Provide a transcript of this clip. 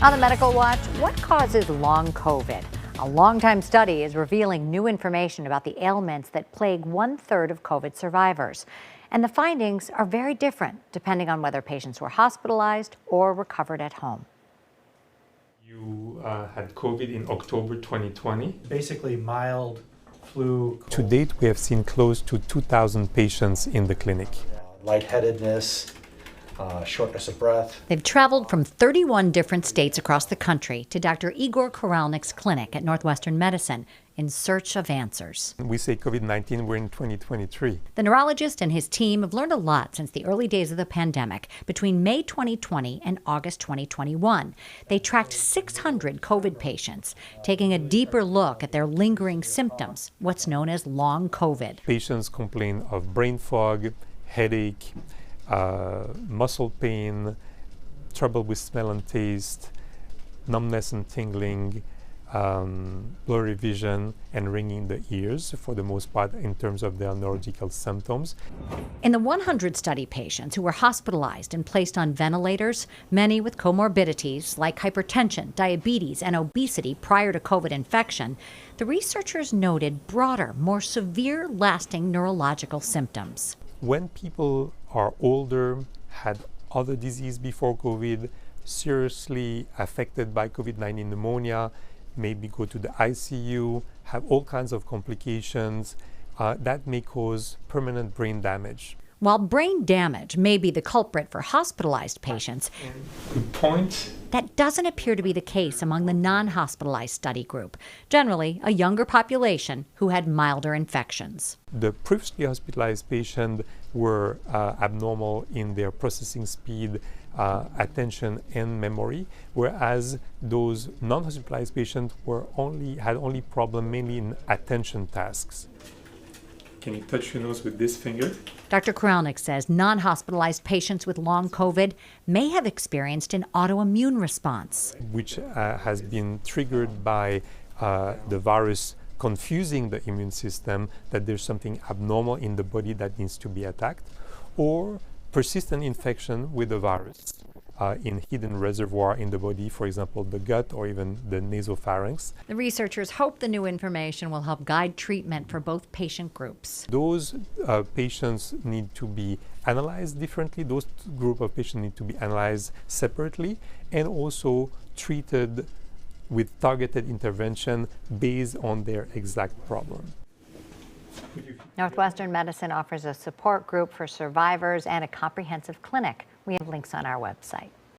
On the Medical Watch, what causes long COVID? A long-time study is revealing new information about the ailments that plague 1/3 of COVID survivors. And the findings are very different depending on whether patients were hospitalized or recovered at home. You had COVID in October 2020. Basically mild flu. To date, we have seen close to 2,000 patients in the clinic. Lightheadedness, shortness of breath. They've traveled from 31 different states across the country to Dr. Igor Koralnik's clinic at Northwestern Medicine in search of answers. We say COVID-19, we're in 2023. The neurologist and his team have learned a lot since the early days of the pandemic between May 2020 and August 2021. They tracked 600 COVID patients, taking a deeper look at their lingering symptoms, what's known as long COVID. Patients complain of brain fog, headache, muscle pain, trouble with smell and taste, numbness and tingling, blurry vision, and ringing in the ears, for the most part in terms of their neurological symptoms. In the 100 study patients who were hospitalized and placed on ventilators, many with comorbidities like hypertension, diabetes, and obesity prior to COVID infection, the researchers noted broader, more severe lasting neurological symptoms. When people are older, had other disease before COVID, seriously affected by COVID-19 pneumonia, maybe go to the ICU, have all kinds of complications, that may cause permanent brain damage. While brain damage may be the culprit for hospitalized patients, Good point. that doesn't appear to be the case among the non-hospitalized study group, generally a younger population who had milder infections. The previously hospitalized patients were abnormal in their processing speed, attention, and memory, whereas those non-hospitalized patients had only problem mainly in attention tasks. Can you touch your nose with this finger? Dr. Koralnik says non-hospitalized patients with long COVID may have experienced an autoimmune response, which has been triggered by the virus confusing the immune system, that there's something abnormal in the body that needs to be attacked, or persistent infection with the virus in hidden reservoir in the body, for example, the gut or even the nasopharynx. The researchers hope the new information will help guide treatment for both patient groups. Those patients need to be analyzed differently. Those group of patients need to be analyzed separately and also treated with targeted intervention based on their exact problem. Northwestern Medicine offers a support group for survivors and a comprehensive clinic. We have links on our website.